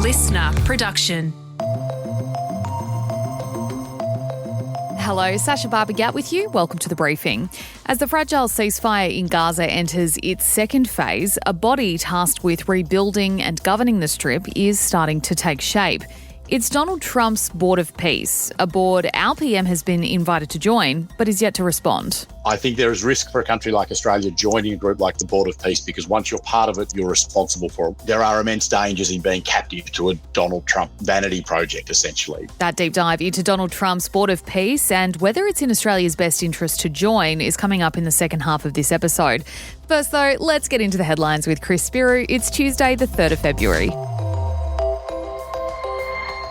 listener production. Hello, Sasha Barbagat with you. Welcome to The Briefing. As the fragile ceasefire in Gaza enters its second phase, a body tasked with rebuilding and governing the Strip is starting to take shape. It's Donald Trump's Board of Peace, a board our PM has been invited to join, but is yet to respond. I think there is risk for a country like Australia joining a group like the Board of Peace, because once you're part of it, you're responsible for it. There are immense dangers in being captive to a Donald Trump vanity project, essentially. That deep dive into Donald Trump's Board of Peace and whether it's in Australia's best interest to join is coming up in the second half of this episode. First, though, let's get into the headlines with Chris Spyrou. It's Tuesday, the 3rd of February.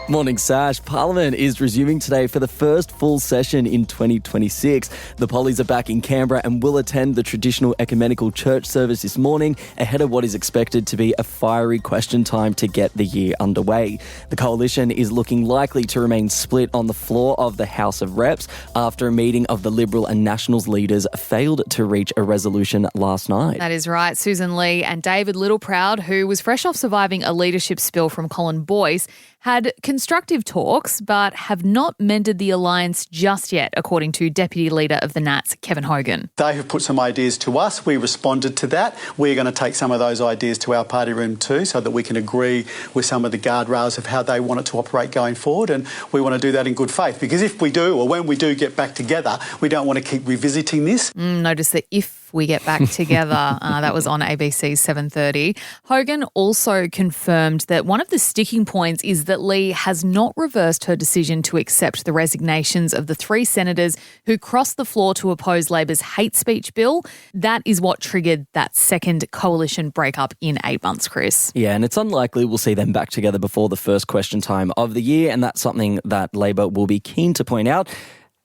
Morning, Sash. Parliament is resuming today for the first full session in 2026. The pollies are back in Canberra and will attend the traditional ecumenical church service this morning ahead of what is expected to be a fiery question time to get the year underway. The coalition is looking likely to remain split on the floor of the House of Reps after a meeting of the Liberal and Nationals leaders failed to reach a resolution last night. That is right. Susan Lee and David Littleproud, who was fresh off surviving a leadership spill from Colin Boyce, had constructive talks but have not mended the alliance just yet, according to Deputy Leader of the Nats, Kevin Hogan. They have put some ideas to us. We responded to that. We're going to take some of those ideas to our party room too, so that we can agree with some of the guardrails of how they want it to operate going forward. And we want to do that in good faith, because if we do, or when we do get back together, we don't want to keep revisiting this. Notice that if we get back together, that was on ABC's 7:30. Hogan also confirmed that one of the sticking points is that Lee has not reversed her decision to accept the resignations of the 3 senators who crossed the floor to oppose Labor's hate speech bill. That is what triggered that second coalition breakup in 8 months, Chris. Yeah, and it's unlikely we'll see them back together before the first question time of the year, and that's something that Labor will be keen to point out,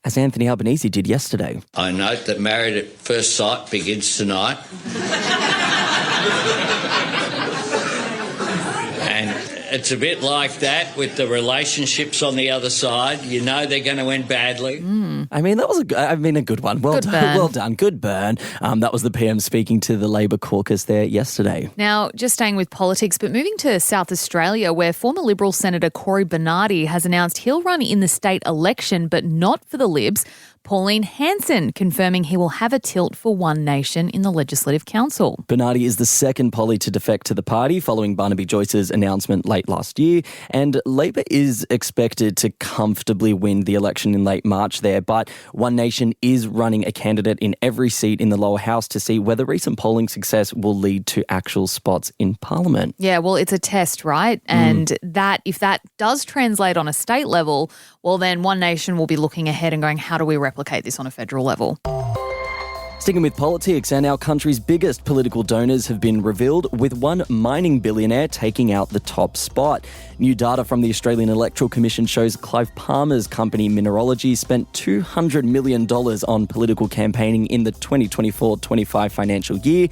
as Anthony Albanese did yesterday. I note that Married at First Sight begins tonight. And it's a bit like that with the relationships on the other side. You know they're going to end badly. I mean, that was a good one. Well done. burn. Well done. Good burn. That was the PM speaking to the Labor caucus there yesterday. Now, just staying with politics, but moving to South Australia, where former Liberal Senator Corey Bernardi has announced he'll run in the state election, but not for the Libs. Pauline Hanson confirming he will have a tilt for One Nation in the Legislative Council. Bernardi is the second polly to defect to the party following Barnaby Joyce's announcement late last year, and Labor is expected to comfortably win the election in late March there, but One Nation is running a candidate in every seat in the lower house to see whether recent polling success will lead to actual spots in Parliament. Yeah, well, it's a test, right? And that if that does translate on a state level, well, then One Nation will be looking ahead and going, how do we replicate this on a federal level? Sticking with politics, and our country's biggest political donors have been revealed, with one mining billionaire taking out the top spot. New data from the Australian Electoral Commission shows Clive Palmer's company Mineralogy spent $200 million on political campaigning in the 2024-25 financial year,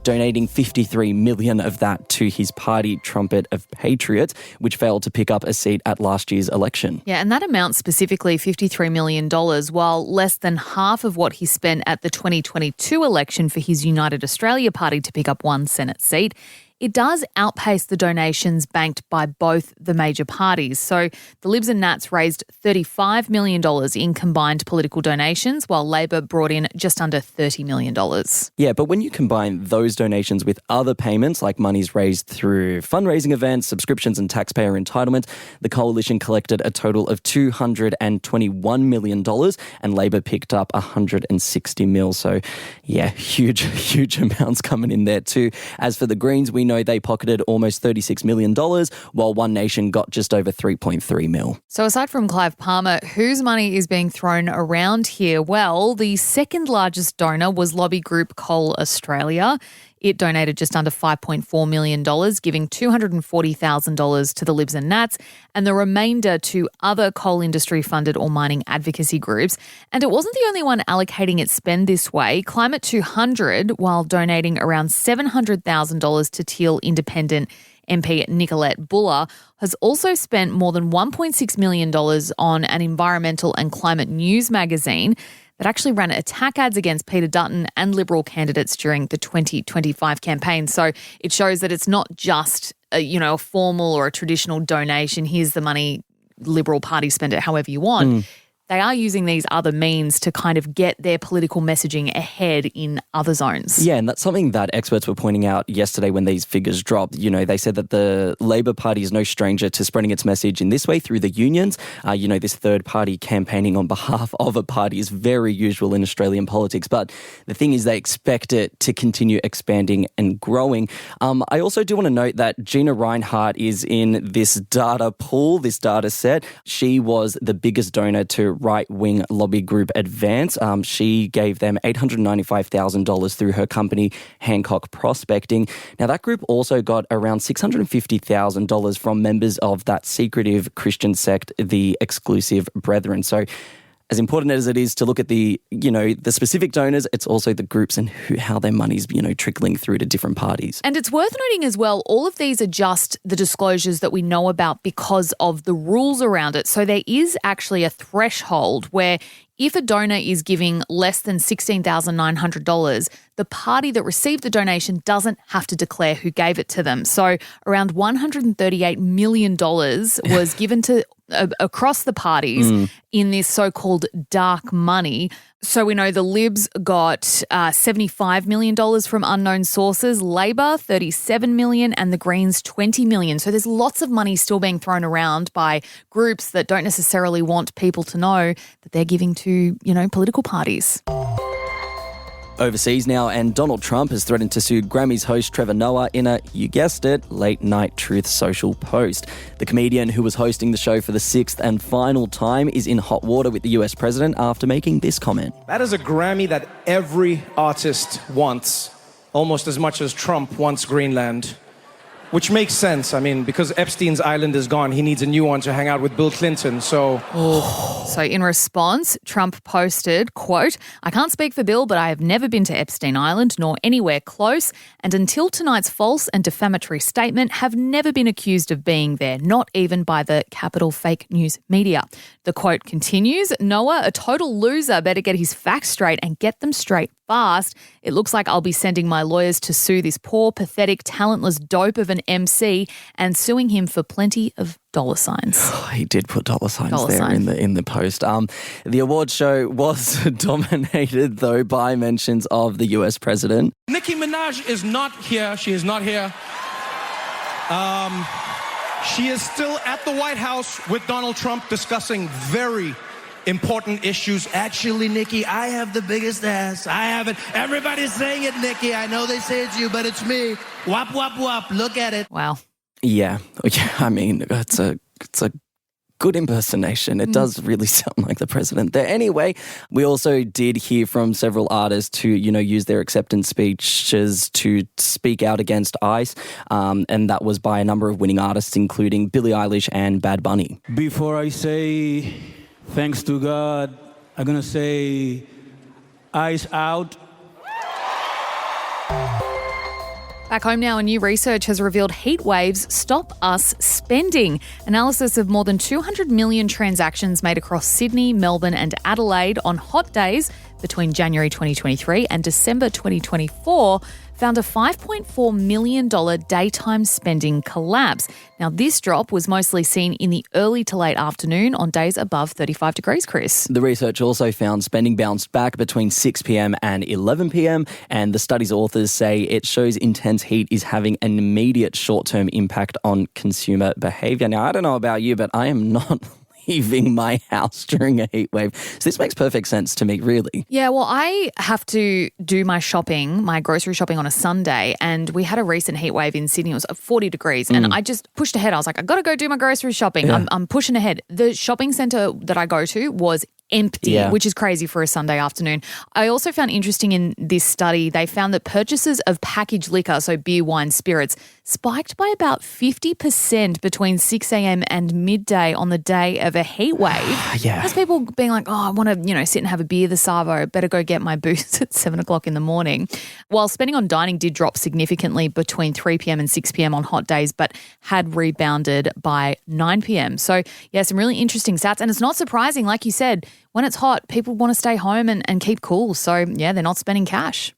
donating $53 million of that to his party, Trumpet of Patriots, which failed to pick up a seat at last year's election. Yeah, and that amount specifically, $53 million, while less than half of what he spent at the 2022 election for his United Australia party to pick up one Senate seat. It does outpace the donations banked by both the major parties. So the Libs and Nats raised $35 million in combined political donations, while Labor brought in just under $30 million. Yeah, but when you combine those donations with other payments, like monies raised through fundraising events, subscriptions and taxpayer entitlements, the coalition collected a total of $221 million and Labor picked up $160 million. So, yeah, huge amounts coming in there too. As for the Greens, we know they pocketed almost $36 million, while One Nation got just over $3.3 million. So aside from Clive Palmer, whose money is being thrown around here? Well, the second largest donor was lobby group Coal Australia. It donated just under $5.4 million, giving $240,000 to the Libs and Nats and the remainder to other coal industry funded or mining advocacy groups. And it wasn't the only one allocating its spend this way. Climate 200, while donating around $700,000 to Teal Independent MP Nicolette Buller, has also spent more than $1.6 million on an environmental and climate news magazine that actually ran attack ads against Peter Dutton and Liberal candidates during the 2025 campaign. So it shows that it's not just a formal or a traditional donation, here's the money, Liberal Party, spend it however you want. They are using these other means to kind of get their political messaging ahead in other zones. Yeah, and that's something that experts were pointing out yesterday when these figures dropped. They said that the Labor Party is no stranger to spreading its message in this way through the unions. This third party campaigning on behalf of a party is very usual in Australian politics. But the thing is, they expect it to continue expanding and growing. I also do want to note that Gina Reinhardt is in this data pool, this data set. She was the biggest donor to right-wing lobby group Advance. She gave them $895,000 through her company, Hancock Prospecting. Now, that group also got around $650,000 from members of that secretive Christian sect, the Exclusive Brethren. So, as important as it is to look at the specific donors, it's also the groups and how their money's, trickling through to different parties. And it's worth noting as well, all of these are just the disclosures that we know about because of the rules around it. So there is actually a threshold where if a donor is giving less than $16,900, the party that received the donation doesn't have to declare who gave it to them. So around $138 million was given to across the parties in this so-called dark money. So we know the Libs got $75 million from unknown sources, Labor $37 million, and the Greens $20 million. So there's lots of money still being thrown around by groups that don't necessarily want people to know that they're giving to, political parties. Overseas now, and Donald Trump has threatened to sue Grammy's host Trevor Noah in a, you guessed it, late-night Truth Social post. The comedian who was hosting the show for the sixth and final time is in hot water with the US president after making this comment. That is a Grammy that every artist wants, almost as much as Trump wants Greenland. Which makes sense. Because Epstein's island is gone, he needs a new one to hang out with Bill Clinton, so... So in response, Trump posted, quote, "I can't speak for Bill, but I have never been to Epstein Island nor anywhere close, and until tonight's false and defamatory statement have never been accused of being there, not even by the capital fake news media." The quote continues, "Noah, a total loser, better get his facts straight and get them straight fast. It looks like I'll be sending my lawyers to sue this poor, pathetic, talentless dope of an MC and suing him for plenty of dollar signs." He did put dollar signs there in the post. The award show was dominated, though, by mentions of the US president. Nicki Minaj is not here. She is not here. She is still at the White House with Donald Trump discussing very important issues. Actually, Nikki, I have the biggest ass. I have it. Everybody's saying it, Nikki. I know they say it's you, but it's me. Wop, wop, wop. Look at it. Wow. Yeah. It's a good impersonation. It does really sound like the president there. Anyway, we also did hear from several artists who, use their acceptance speeches to speak out against ICE, and that was by a number of winning artists, including Billie Eilish and Bad Bunny. Before I say thanks to God, I'm going to say ICE out. Back home now, a new research has revealed heat waves stop us spending. Analysis of more than 200 million transactions made across Sydney, Melbourne and Adelaide on hot days between January 2023 and December 2024 found a $5.4 million daytime spending collapse. Now, this drop was mostly seen in the early to late afternoon on days above 35 degrees, Chris. The research also found spending bounced back between 6 p.m. and 11 p.m, and the study's authors say it shows intense heat is having an immediate short-term impact on consumer behaviour. Now, I don't know about you, but I am not leaving my house during a heat wave. So this makes perfect sense to me, really. Yeah, well, I have to do my grocery shopping on a Sunday, and we had a recent heat wave in Sydney. It was 40 degrees, and I just pushed ahead. I was like, I got to go do my grocery shopping. Yeah. I'm pushing ahead. The shopping centre that I go to was empty, which is crazy for a Sunday afternoon. I also found interesting in this study, they found that purchases of packaged liquor, so beer, wine, spirits, spiked by about 50% between 6 a.m. and midday on the day of a heat wave. Yeah. There's people being like, I want to, sit and have a beer this Savo, better go get my booze at 7 o'clock in the morning. While spending on dining did drop significantly between 3 p.m. and 6 p.m. on hot days, but had rebounded by 9 p.m. So, yeah, some really interesting stats. And it's not surprising, like you said, when it's hot, people want to stay home and keep cool. So, yeah, they're not spending cash.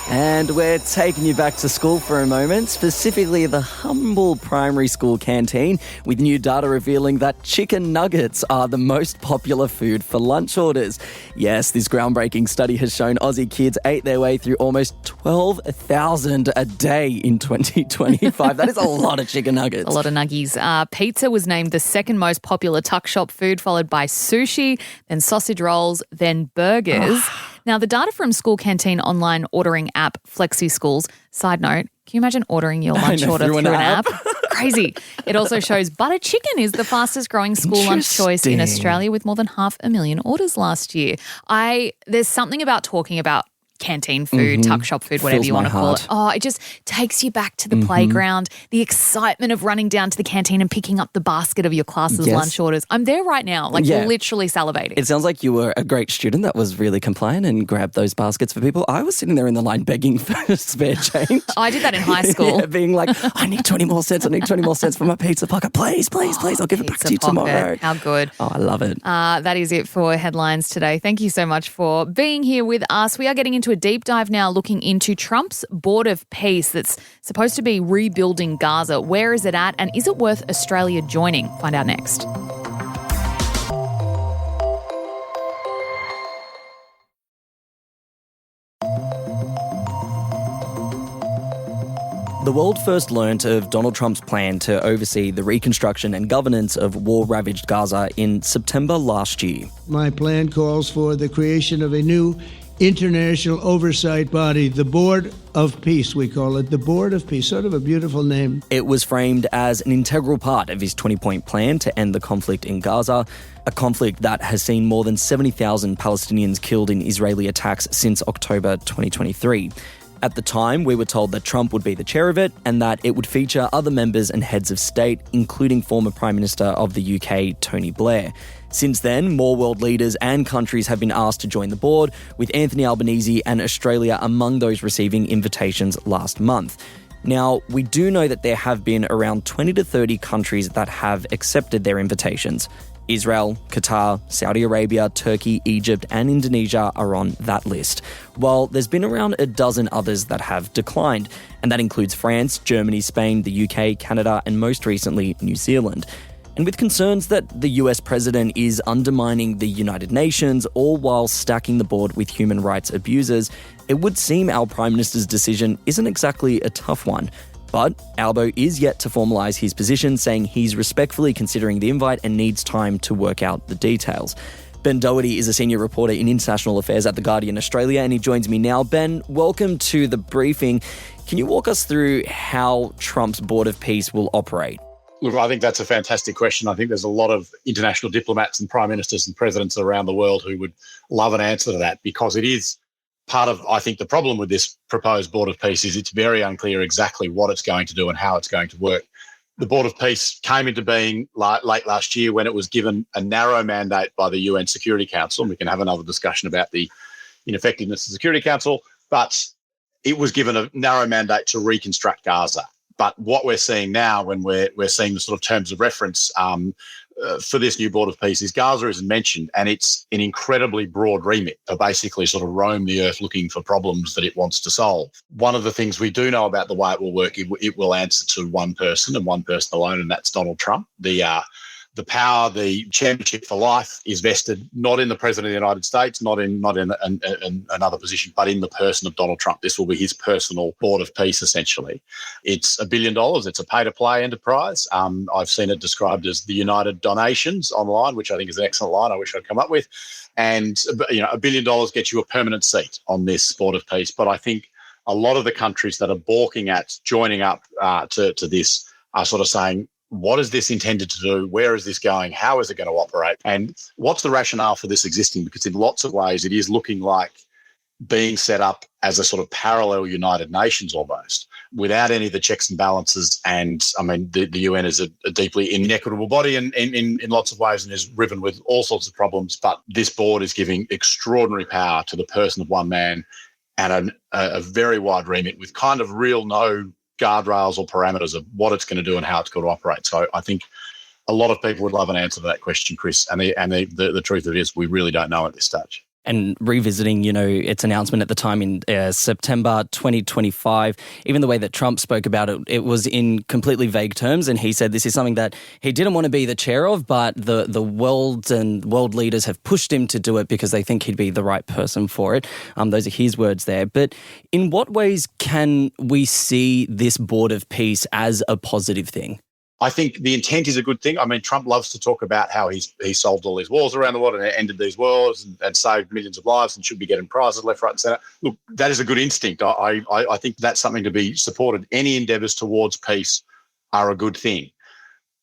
And we're taking you back to school for a moment, specifically the humble primary school canteen, with new data revealing that chicken nuggets are the most popular food for lunch orders. Yes, this groundbreaking study has shown Aussie kids ate their way through almost 12,000 a day in 2025. That is a lot of chicken nuggets. A lot of nuggies. Pizza was named the second most popular tuck shop food, followed by sushi, then sausage rolls, then burgers. Now, the data from school canteen online ordering app Flexi Schools, side note, can you imagine ordering your lunch order through an app? Crazy. It also shows butter chicken is the fastest growing school lunch choice in Australia with more than 500,000 orders last year. There's something about talking about canteen food, tuck shop food, whatever you want to call it. Oh, it just takes you back to the playground, the excitement of running down to the canteen and picking up the basket of your class's lunch orders. I'm there right now, literally salivating. It sounds like you were a great student that was really compliant and grabbed those baskets for people. I was sitting there in the line begging for spare change. I did that in high school. Yeah, being like, I need 20 more cents. I need 20 more cents for my pizza pocket. Please, please, please. I'll give it back to you tomorrow. How good. Oh, I love it. That is it for headlines today. Thank you so much for being here with us. We are getting into a deep dive now, looking into Trump's board of peace that's supposed to be rebuilding Gaza. Where is it at, and is it worth Australia joining? Find out next. The world first learnt of Donald Trump's plan to oversee the reconstruction and governance of war-ravaged Gaza in September last year. My plan calls for the creation of a new international oversight body, the Board of Peace, we call it, the Board of Peace, sort of a beautiful name. It was framed as an integral part of his 20-point plan to end the conflict in Gaza, a conflict that has seen more than 70,000 Palestinians killed in Israeli attacks since October 2023. At the time, we were told that Trump would be the chair of it and that it would feature other members and heads of state, including former Prime Minister of the UK, Tony Blair. Since then, more world leaders and countries have been asked to join the board, with Anthony Albanese and Australia among those receiving invitations last month. Now, we do know that there have been around 20 to 30 countries that have accepted their invitations. Israel, Qatar, Saudi Arabia, Turkey, Egypt, and Indonesia are on that list, while there's been around a dozen others that have declined, and that includes France, Germany, Spain, the UK, Canada, and most recently, New Zealand. And with concerns that the US president is undermining the United Nations, all while stacking the board with human rights abusers, it would seem our Prime Minister's decision isn't exactly a tough one. But Albo is yet to formalise his position, saying he's respectfully considering the invite and needs time to work out the details. Ben Doherty is a senior reporter in international affairs at The Guardian Australia, and he joins me now. Ben, welcome to the briefing. Can you walk us through how Trump's Board of Peace will operate? Look, I think that's a fantastic question. I think there's a lot of international diplomats and prime ministers and presidents around the world who would love an answer to that, because it is part of, I think, the problem with this proposed Board of Peace is it's very unclear exactly what it's going to do and how it's going to work. The Board of Peace came into being late last year when it was given a narrow mandate by the UN Security Council, and we can have another discussion about the ineffectiveness of the Security Council, but it was given a narrow mandate to reconstruct Gaza. But what we're seeing now, when we're seeing the sort of terms of reference for this new Board of Peace, is Gaza isn't mentioned, and it's an incredibly broad remit to basically sort of roam the earth looking for problems that it wants to solve. One of the things we do know about the way it will work, it will answer to one person and one person alone, and that's Donald Trump. The power, the chairmanship for life, is vested not in the President of the United States, not in another position, but in the person of Donald Trump. This will be his personal Board of Peace, essentially. It's $1 billion. It's a pay-to-play enterprise. I've seen it described as the United Donations online, which I think is an excellent line I wish I'd come up with. And, $1 billion gets you a permanent seat on this Board of Peace. But I think a lot of the countries that are balking at joining up to this are sort of saying, what is this intended to do? Where is this going? How is it going to operate? And what's the rationale for this existing? Because in lots of ways, it is looking like being set up as a sort of parallel United Nations almost, without any of the checks and balances. And I mean, the UN is a deeply inequitable body in lots of ways and is riven with all sorts of problems. But this board is giving extraordinary power to the person of one man and a very wide remit with kind of real no guardrails or parameters of what it's going to do and how it's going to operate. So I think a lot of people would love an answer to that question, Chris. And the truth of it is we really don't know at this stage. And revisiting, its announcement at the time in September 2025, even the way that Trump spoke about it, it was in completely vague terms. And he said this is something that he didn't want to be the chair of, but the world and world leaders have pushed him to do it because they think he'd be the right person for it. Those are his words there. But in what ways can we see this Board of Peace as a positive thing? I think the intent is a good thing. I mean, Trump loves to talk about how he solved all these wars around the world and ended these wars and saved millions of lives and should be getting prizes left, right and centre. Look, that is a good instinct. I think that's something to be supported. Any endeavours towards peace are a good thing.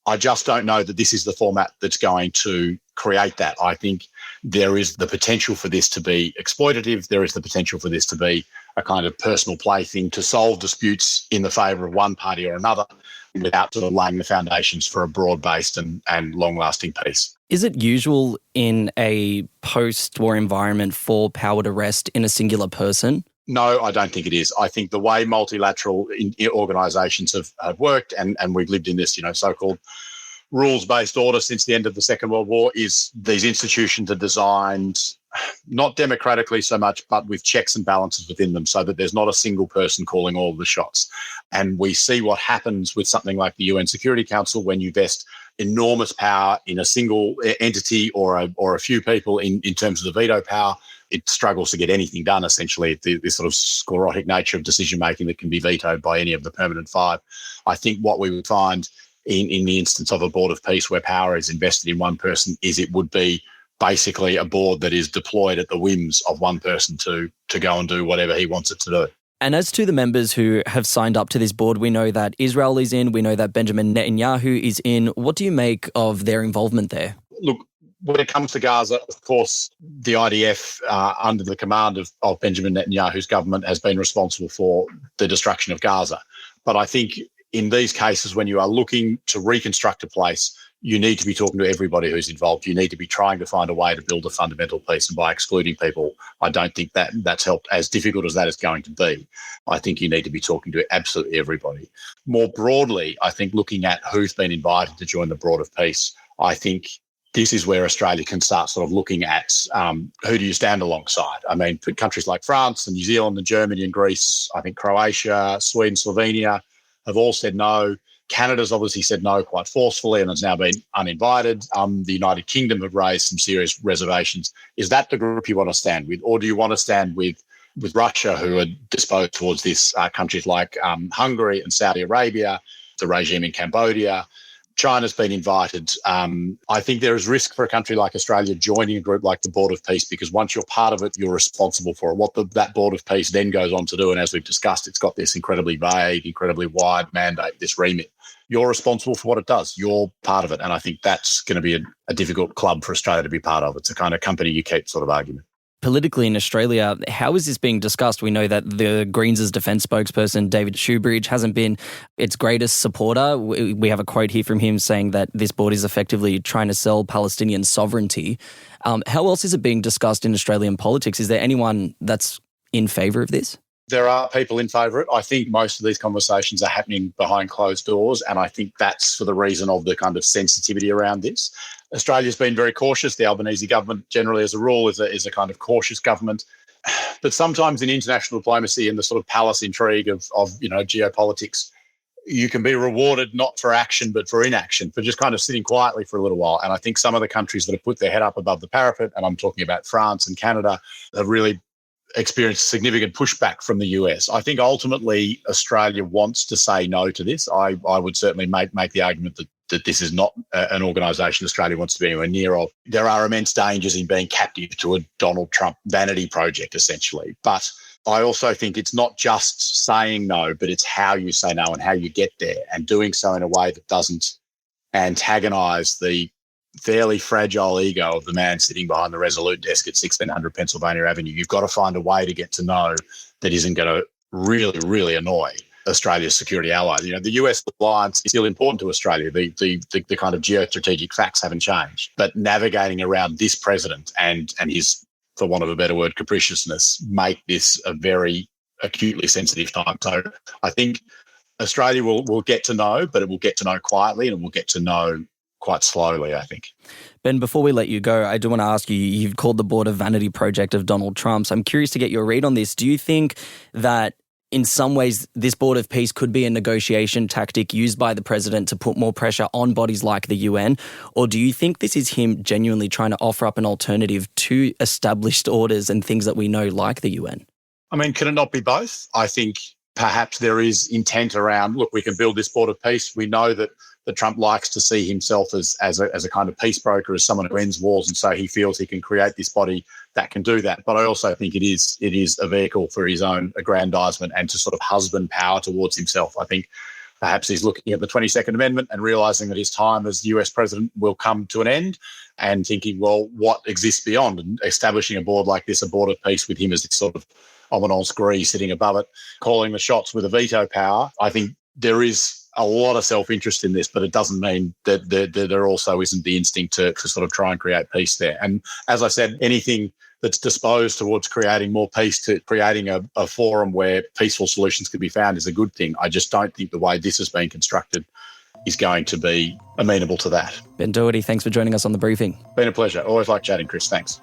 I just don't know that this is the format that's going to create that. I think there is the potential for this to be exploitative. There is the potential for this to be a kind of personal plaything to solve disputes in the favour of one party or another without sort of laying the foundations for a broad-based and long-lasting peace. Is it usual in a post-war environment for power to rest in a singular person? No, I don't think it is. I think the way multilateral organisations have worked, and we've lived in this, so-called rules-based order since the end of the Second World War, is these institutions are designed not democratically so much, but with checks and balances within them so that there's not a single person calling all of the shots. And we see what happens with something like the UN Security Council when you vest enormous power in a single entity or a few people in terms of the veto power. It struggles to get anything done, essentially, this sort of sclerotic nature of decision-making that can be vetoed by any of the permanent five. I think what we would find in the instance of a Board of Peace where power is invested in one person is it would be basically a board that is deployed at the whims of one person to go and do whatever he wants it to do. And as to the members who have signed up to this board, we know that Israel is in, we know that Benjamin Netanyahu is in. What do you make of their involvement there? Look, when it comes to Gaza, of course, the IDF, under the command of Benjamin Netanyahu's government, has been responsible for the destruction of Gaza. But I think in these cases, when you are looking to reconstruct a place, you need to be talking to everybody who's involved. You need to be trying to find a way to build a fundamental peace. And by excluding people, I don't think that's helped. As difficult as that is going to be, I think you need to be talking to absolutely everybody. More broadly, I think looking at who's been invited to join the Board of Peace, I think this is where Australia can start sort of looking at who do you stand alongside. I mean, countries like France and New Zealand and Germany and Greece, I think Croatia, Sweden, Slovenia have all said no. Canada's obviously said no quite forcefully and has now been uninvited. The United Kingdom have raised some serious reservations. Is that the group you want to stand with? Or do you want to stand with Russia, who are disposed towards this, countries like Hungary and Saudi Arabia, the regime in Cambodia? China's been invited. I think there is risk for a country like Australia joining a group like the Board of Peace, because once you're part of it, you're responsible for it. What that Board of Peace then goes on to do, and as we've discussed, it's got this incredibly vague, incredibly wide mandate, this remit. You're responsible for what it does. You're part of it. And I think that's going to be a difficult club for Australia to be part of. It's a kind of company you keep sort of argument. Politically in Australia, how is this being discussed? We know that the Greens' defence spokesperson, David Shoebridge, hasn't been its greatest supporter. We have a quote here from him saying that this board is effectively trying to sell Palestinian sovereignty. How else is it being discussed in Australian politics? Is there anyone that's in favour of this? There are people in favour of it. I think most of these conversations are happening behind closed doors, and I think that's for the reason of the kind of sensitivity around this. Australia's been very cautious. The Albanese government, generally as a rule, is a kind of cautious government. But sometimes in international diplomacy and the sort of palace intrigue of geopolitics, you can be rewarded not for action but for inaction, for just kind of sitting quietly for a little while. And I think some of the countries that have put their head up above the parapet, and I'm talking about France and Canada, have really experienced significant pushback from the US. I think ultimately Australia wants to say no to this. I would certainly make the argument that this is not an organisation Australia wants to be anywhere near of. There are immense dangers in being captive to a Donald Trump vanity project, essentially. But I also think it's not just saying no, but it's how you say no and how you get there, and doing so in a way that doesn't antagonise the fairly fragile ego of the man sitting behind the Resolute desk at 1600 Pennsylvania Avenue. You've got to find a way to get to know that isn't going to really, really annoy Australia's security ally. You know, the US alliance is still important to Australia. The kind of geostrategic facts haven't changed. But navigating around this president and his, for want of a better word, capriciousness, make this a very acutely sensitive time. So I think Australia will get to know, but it will get to know quietly, and it will get to know quite slowly, I think. Ben, before we let you go, I do want to ask you, you've called the board a vanity project of Donald Trump's. I'm curious to get your read on this. Do you think that in some ways this board of peace could be a negotiation tactic used by the president to put more pressure on bodies like the UN? Or do you think this is him genuinely trying to offer up an alternative to established orders and things that we know like the UN? I mean, can it not be both? I think perhaps there is intent around, look, we can build this board of peace. We know that Trump likes to see himself as a kind of peace broker, as someone who ends wars, and so he feels he can create this body that can do that. But I also think it is a vehicle for his own aggrandizement and to sort of husband power towards himself. I think perhaps he's looking at the 22nd Amendment and realising that his time as US president will come to an end, and thinking, well, what exists beyond? And establishing a board like this, a board of peace with him as this sort of ominous gris sitting above it, calling the shots with a veto power. I think there is a lot of self-interest in this, but it doesn't mean that there also isn't the instinct to sort of try and create peace there. And as I said, anything that's disposed towards creating more peace, to creating a forum where peaceful solutions could be found, is a good thing. I just don't think the way this has been constructed is going to be amenable to that. Ben Doherty, thanks for joining us on The Briefing. Been a pleasure. Always like chatting, Chris. Thanks.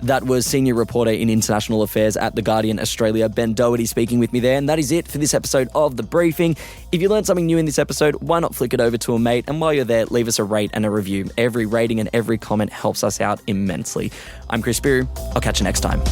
That was senior reporter in international affairs at The Guardian Australia, Ben Doherty, speaking with me there. And that is it for this episode of The Briefing. If you learned something new in this episode, why not flick it over to a mate? And while you're there, leave us a rate and a review. Every rating and every comment helps us out immensely. I'm Chris Spyrou. I'll catch you next time.